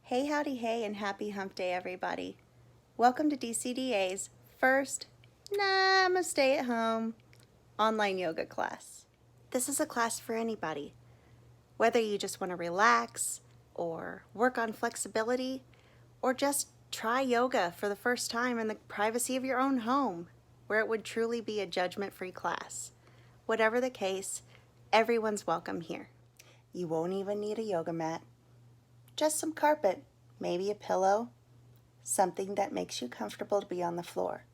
Hey, howdy, hey, and happy hump day, everybody. Welcome to DCDA's first Namaste at Home online yoga class. This is a class for anybody, whether you just want to relax or work on flexibility or just try yoga for the first time in the privacy of your own home, where it would truly be a judgment-free class. Whatever the case, everyone's welcome here. You won't even need a yoga mat. Just some carpet, maybe a pillow, something that makes you comfortable to be on the floor.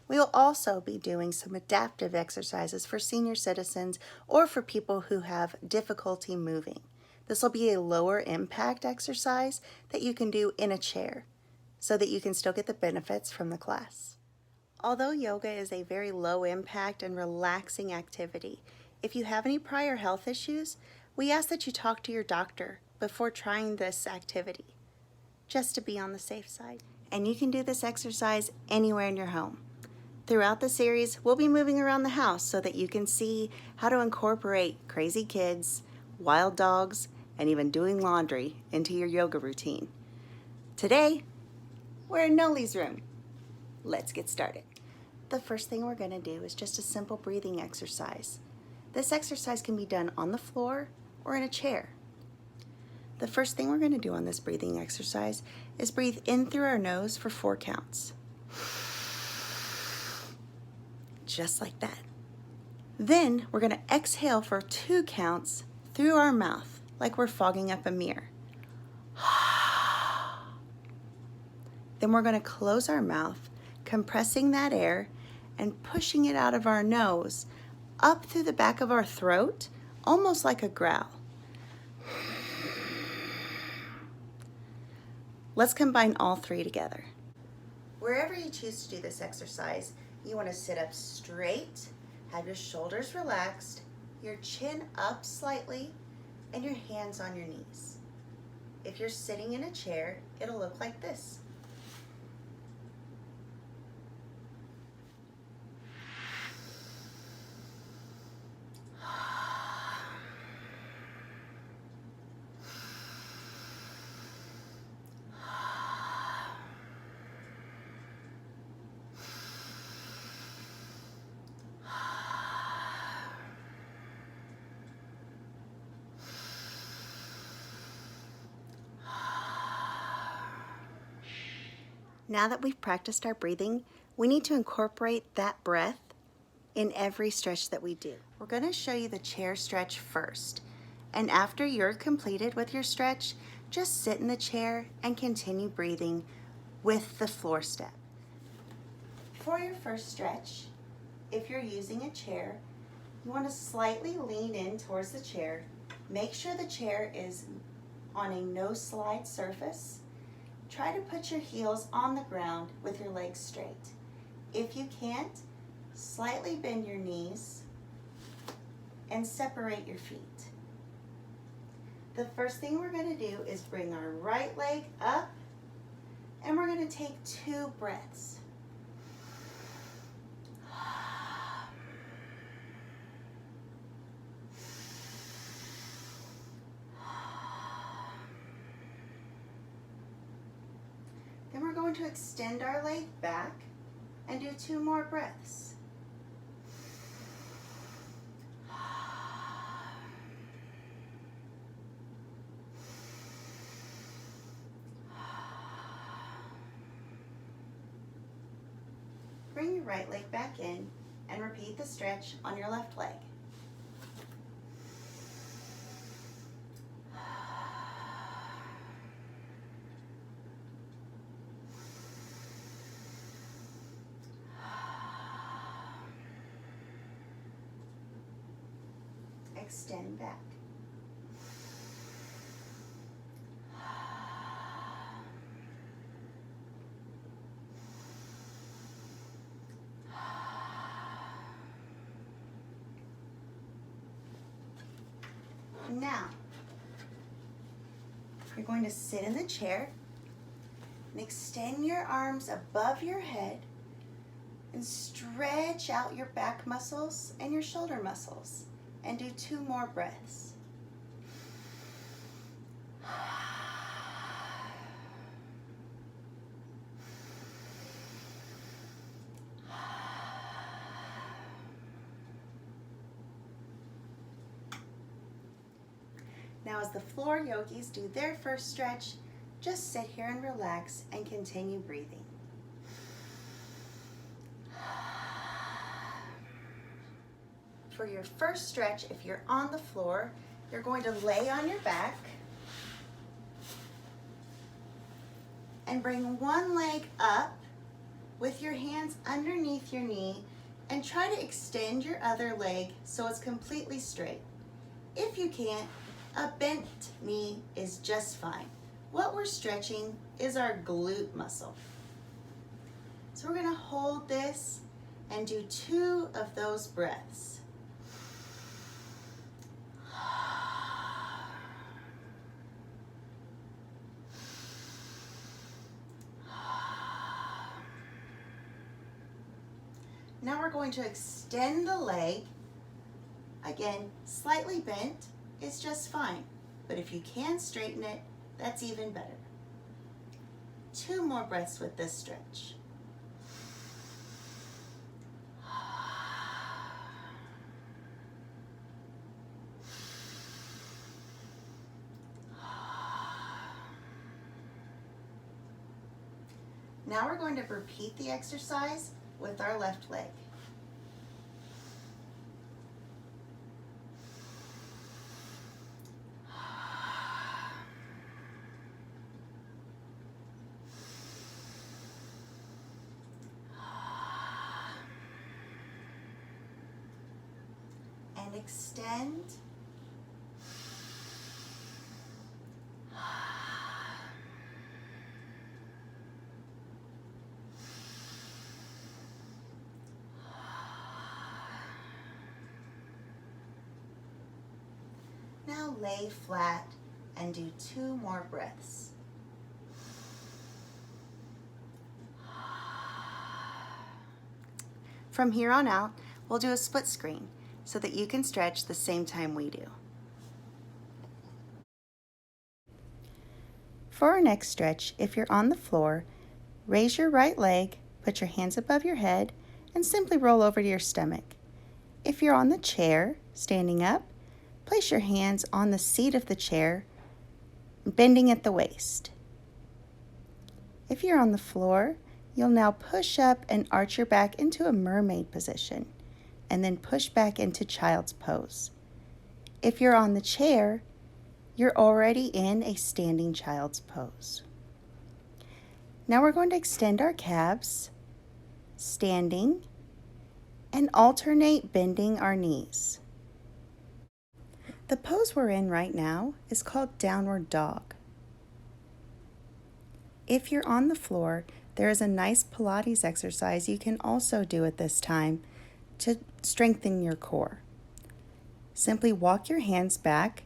We will also be doing some adaptive exercises for senior citizens or for people who have difficulty moving. This will be a lower impact exercise that you can do in a chair so that you can still get the benefits from the class. Although yoga is a very low impact and relaxing activity, if you have any prior health issues, we ask that you talk to your doctor before trying this activity, just to be on the safe side. And you can do this exercise anywhere in your home. Throughout the series, we'll be moving around the house so that you can see how to incorporate crazy kids, wild dogs, and even doing laundry into your yoga routine. Today, we're in Noli's room. Let's get started. The first thing we're going to do is just a simple breathing exercise. This exercise can be done on the floor or in a chair. The first thing we're going to do on this breathing exercise is breathe in through our nose for 4 counts. Just like that. Then we're going to exhale for 2 counts through our mouth, like we're fogging up a mirror. Then we're going to close our mouth, compressing that air and pushing it out of our nose up through the back of our throat, almost like a growl. Let's combine all 3 together. Wherever you choose to do this exercise, you want to sit up straight, have your shoulders relaxed, your chin up slightly, and your hands on your knees. If you're sitting in a chair, it'll look like this. Now that we've practiced our breathing, we need to incorporate that breath in every stretch that we do. We're going to show you the chair stretch first. And after you're completed with your stretch, just sit in the chair and continue breathing with the floor step. For your first stretch, if you're using a chair, you want to slightly lean in towards the chair. Make sure the chair is on a no-slide surface. Try to put your heels on the ground with your legs straight. If you can't, slightly bend your knees and separate your feet. The first thing we're going to do is bring our right leg up, and we're going to take 2 breaths. Then we're going to extend our leg back and do 2 more breaths. Bring your right leg back in and repeat the stretch on your left leg. Extend back. Now, you're going to sit in the chair and extend your arms above your head and stretch out your back muscles and your shoulder muscles. And do 2 more breaths. as the floor yogis do their first stretch, just sit here and relax and continue breathing. For your first stretch, if you're on the floor, you're going to lay on your back and bring one leg up with your hands underneath your knee and try to extend your other leg so it's completely straight. If you can't, a bent knee is just fine. What we're stretching is our glute muscle. So we're going to hold this and do 2 of those breaths. Now we're going to extend the leg. Again, slightly bent is just fine, but if you can straighten it, that's even better. 2 more breaths with this stretch. Now we're going to repeat the exercise with our left leg. And extend. Now lay flat and do 2 more breaths. From here on out, we'll do a split screen so that you can stretch the same time we do. For our next stretch, if you're on the floor, raise your right leg, put your hands above your head, and simply roll over to your stomach. If you're on the chair, standing up, place your hands on the seat of the chair, bending at the waist. If you're on the floor, you'll now push up and arch your back into a mermaid position, and then push back into child's pose. If you're on the chair, you're already in a standing child's pose. Now we're going to extend our calves, standing, and alternate bending our knees. The pose we're in right now is called downward dog. If you're on the floor, there is a nice Pilates exercise you can also do at this time to strengthen your core. Simply walk your hands back,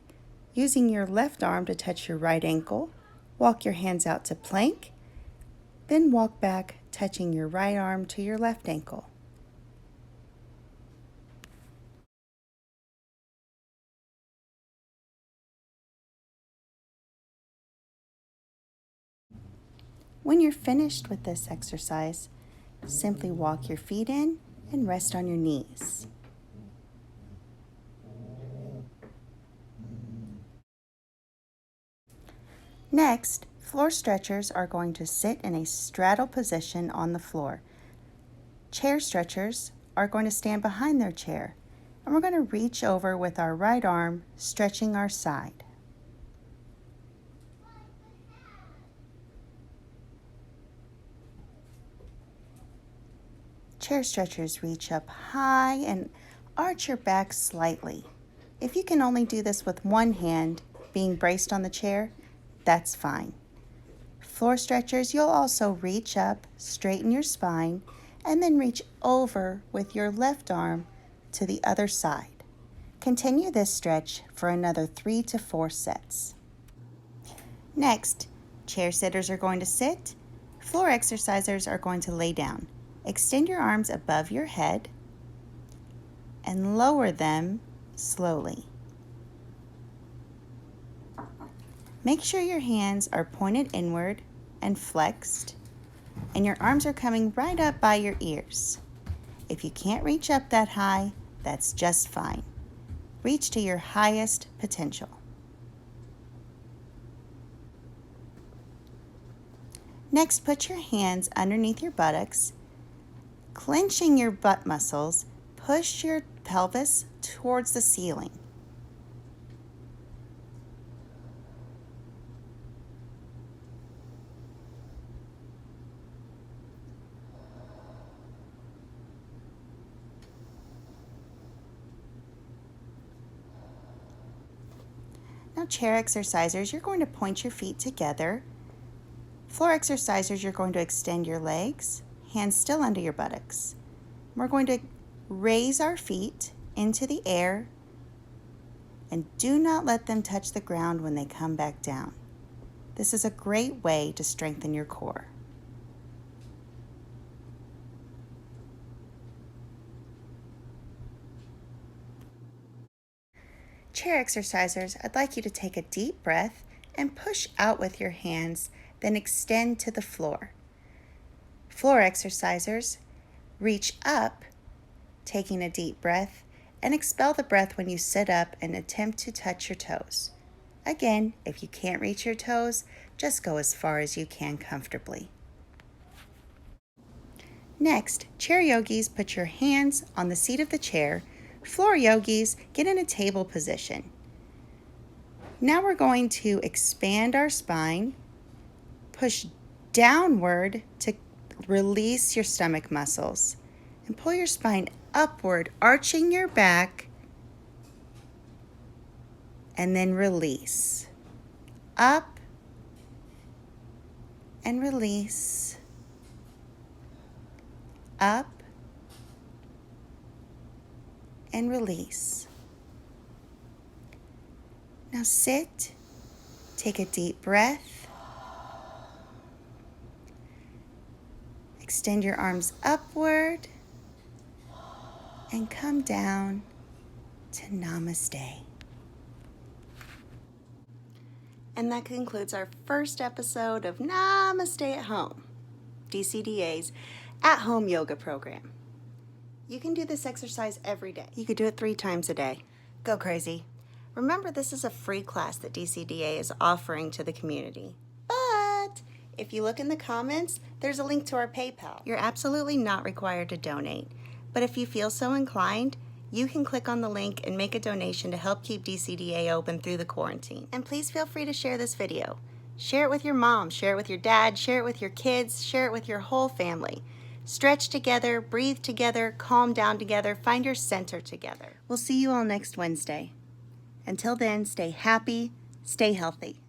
using your left arm to touch your right ankle. Walk your hands out to plank, then walk back, touching your right arm to your left ankle. When you're finished with this exercise, simply walk your feet in and rest on your knees. Next, floor stretchers are going to sit in a straddle position on the floor. Chair stretchers are going to stand behind their chair, and we're going to reach over with our right arm, stretching our side. Chair stretchers reach up high and arch your back slightly. If you can only do this with one hand being braced on the chair, that's fine. Floor stretchers, you'll also reach up, straighten your spine, and then reach over with your left arm to the other side. Continue this stretch for another 3 to 4 sets. Next, chair sitters are going to sit. Floor exercisers are going to lay down. Extend your arms above your head and lower them slowly. Make sure your hands are pointed inward and flexed, and your arms are coming right up by your ears. If you can't reach up that high, that's just fine. Reach to your highest potential. Next, put your hands underneath your buttocks, clenching your butt muscles. Push your pelvis towards the ceiling. Now, chair exercisers, you're going to point your feet together. Floor exercisers, you're going to extend your legs, hands still under your buttocks. We're going to raise our feet into the air and do not let them touch the ground when they come back down. This is a great way to strengthen your core. Chair exercisers, I'd like you to take a deep breath and push out with your hands, then extend to the floor. Floor exercisers, reach up, taking a deep breath, and expel the breath when you sit up and attempt to touch your toes. Again, if you can't reach your toes, just go as far as you can comfortably. Next, chair yogis, put your hands on the seat of the chair. Floor yogis, get in a table position. Now we're going to expand our spine, push downward to release your stomach muscles, and pull your spine upward, arching your back, and then release. Up and release. Up and release. Now sit, take a deep breath, extend your arms upward, and come down to Namaste. And that concludes our first episode of Namaste at Home, DCDA's at-home yoga program. You can do this exercise every day. You could do it 3 times a day. Go crazy. Remember, this is a free class that DCDA is offering to the community. But if you look in the comments, there's a link to our PayPal. You're absolutely not required to donate. But if you feel so inclined, you can click on the link and make a donation to help keep DCDA open through the quarantine. And please feel free to share this video. Share it with your mom, share it with your dad, share it with your kids, share it with your whole family. Stretch together, breathe together, calm down together, find your center together. We'll see you all next Wednesday. Until then, stay happy, stay healthy.